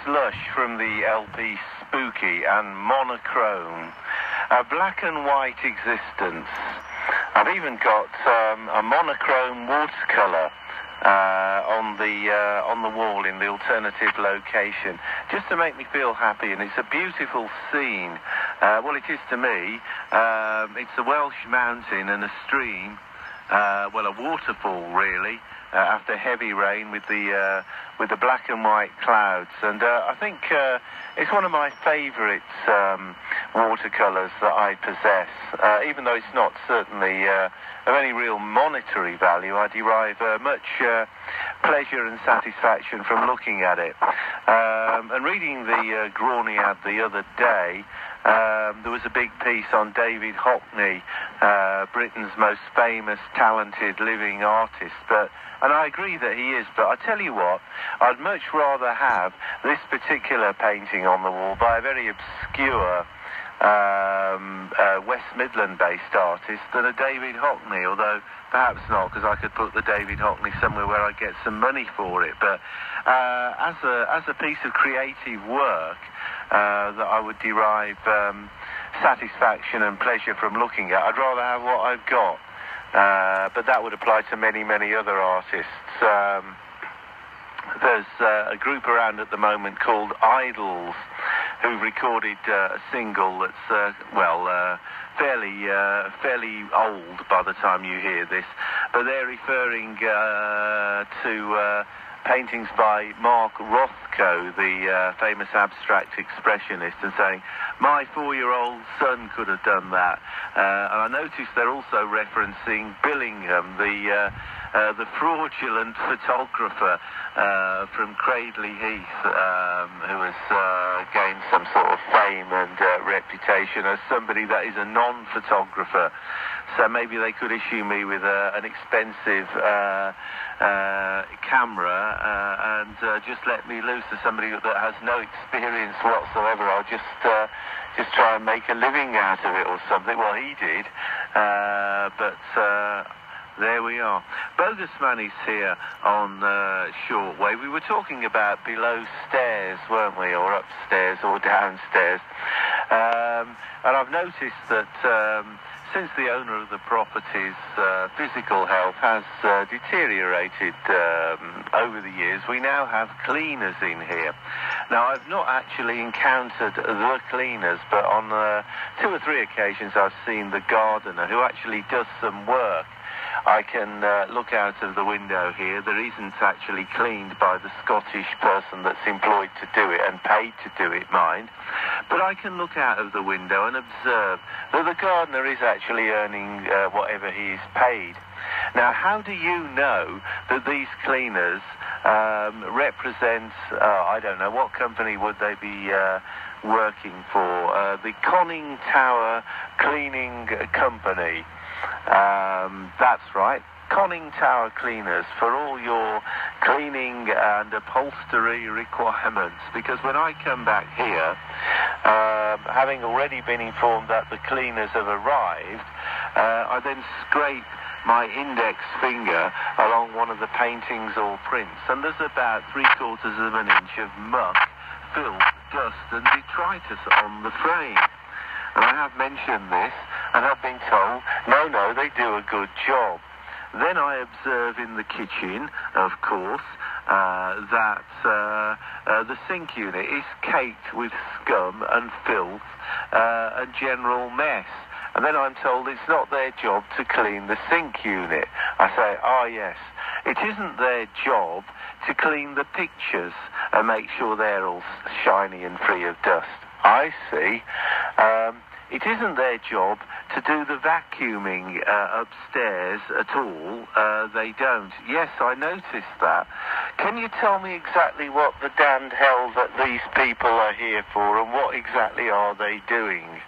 Slush from the LP Spooky and Monochrome. A black and white existence. I've even got a monochrome watercolour on the wall in the alternative location, just to make me feel happy. And it's a beautiful scene. Well, it is to me. It's a Welsh mountain and a stream. Well, a waterfall, really, after heavy rain with the black and white clouds. And I think it's one of my favourite watercolours that I possess. Even though it's not certainly of any real monetary value, I derive much pleasure and satisfaction from looking at it. And reading the Grawny ad the other day, there was a big piece on David Hockney, Britain's most famous, talented living artist. And I agree that he is, but I tell you what, I'd much rather have this particular painting on the wall by a very obscure West Midland-based artist than a David Hockney, although perhaps not, because I could put the David Hockney somewhere where I get some money for it. But as a piece of creative work that I would derive satisfaction and pleasure from looking at, I'd rather have what I've got. But that would apply to many, many other artists. There's a group around at the moment called Idols, who've recorded a single that's, fairly old by the time you hear this. But they're referring to paintings by Mark Rothko, the famous abstract expressionist, and saying, my 4-year-old son could have done that. And I noticed they're also referencing Billingham, the fraudulent photographer from Cradley Heath, who has gained some sort of fame and reputation as somebody that is a non-photographer. So maybe they could issue me with an expensive camera and just let me loose as somebody that has no experience whatsoever. I'll just try and make a living out of it or something. Well, he did, but there we are. Bogus Man is here on shortwave. We were talking about below stairs, weren't we, or upstairs or downstairs, and I've noticed that since the owner of the property's physical health has deteriorated over the years, we now have cleaners in here. Now, I've not actually encountered the cleaners, but on 2 or 3 occasions I've seen the gardener, who actually does some work. I can look out of the window here. There isn't actually cleaned by the Scottish person that's employed to do it and paid to do it, mind. But I can look out of the window and observe that the gardener is actually earning whatever he is paid. Now, how do you know that these cleaners represent, I don't know, what company would they be working for? The Conning Tower Cleaning Company. That's right, Conning Tower Cleaners, for all your cleaning and upholstery requirements. Because when I come back here, having already been informed that the cleaners have arrived, I then scrape my index finger along one of the paintings or prints, and there's about 3/4 of an inch of muck, filth, dust and detritus on the frame. And I have mentioned this and have been told, no, they do a good job. Then I observe in the kitchen, of course, that the sink unit is caked with scum and filth and general mess. And then I'm told it's not their job to clean the sink unit. I say, yes, it isn't their job to clean the pictures and make sure they're all shiny and free of dust. I see. It isn't their job to do the vacuuming upstairs at all. They don't. Yes, I noticed that. Can you tell me exactly what the damned hell that these people are here for, and what exactly are they doing?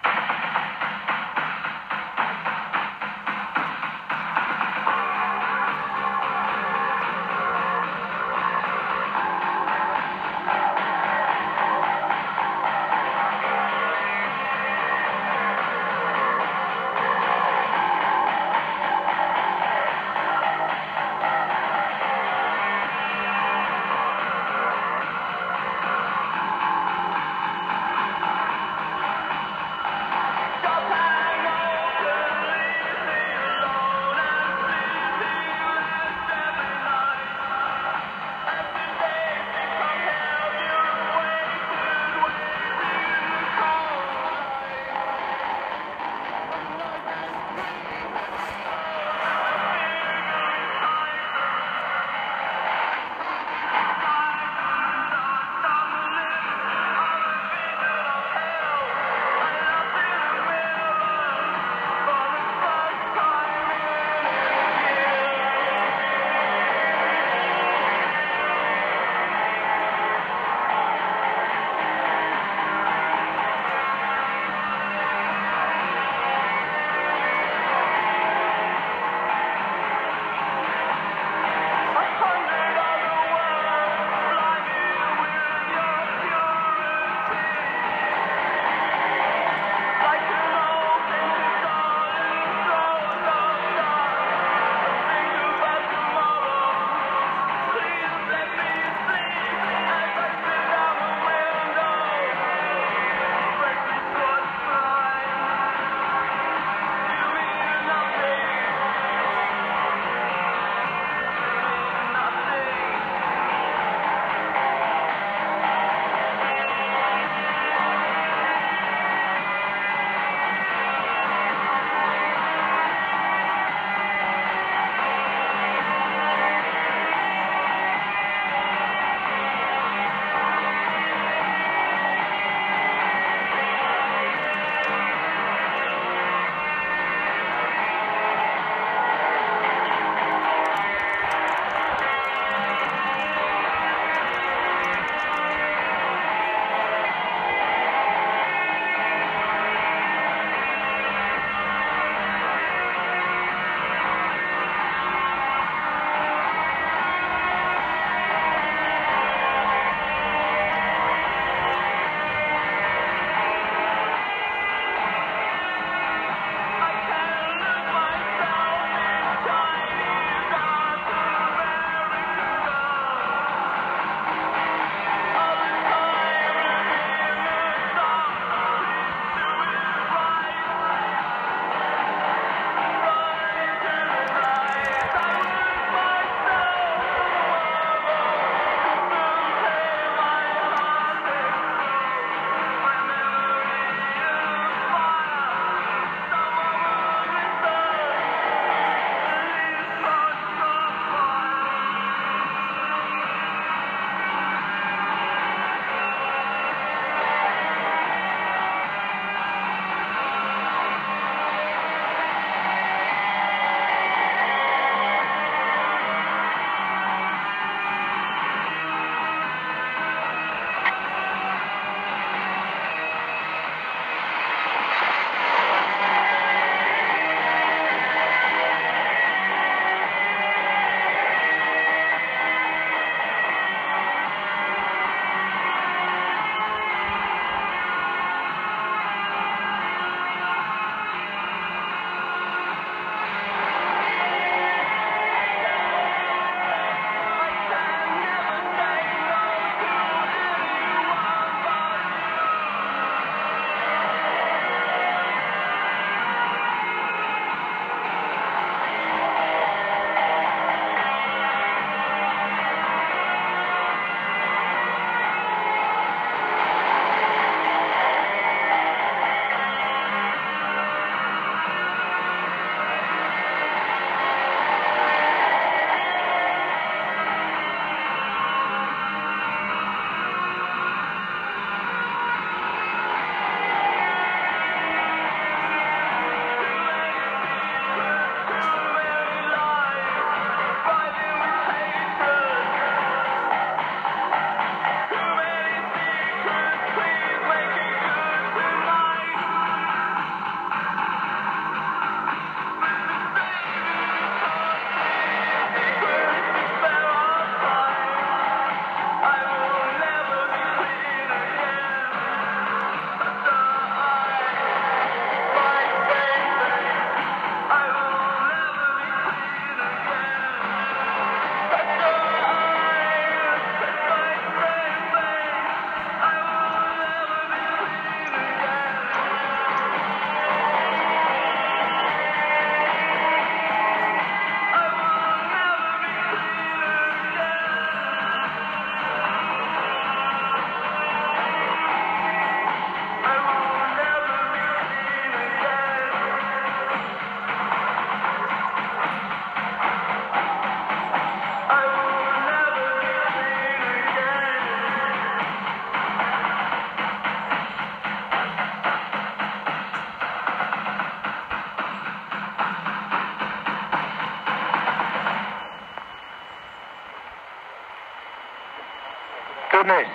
Goodness,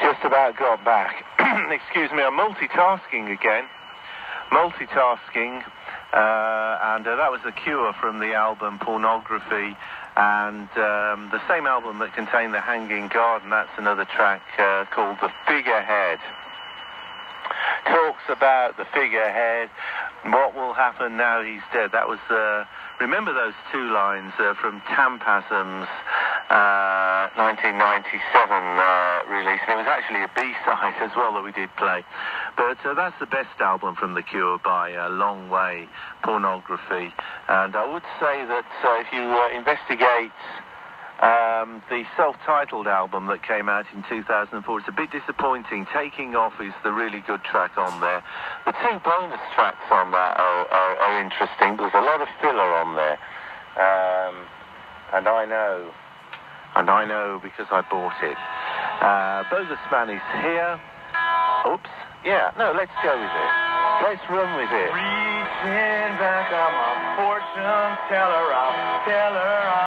just about got back. Excuse me, I'm multitasking again. And that was The Cure from the album Pornography, and the same album that contained The Hanging Garden. That's another track called The Figurehead. Talks about the figurehead, what will happen now he's dead. That was, remember those two lines from Tampasm's 1997 release, and it was actually a B-side as well that we did play. But that's the best album from The Cure by a long way, Pornography. And I would say that if you investigate the self-titled album that came out in 2004, it's a bit disappointing. Taking Off is the really good track on there. The two bonus tracks on that are interesting. There's a lot of filler on there. And I know because I bought it. Bogus Man is here. Oops. Yeah, no, let's go with it. Let's run with it. Reaching back on my fortune teller, I'll tell her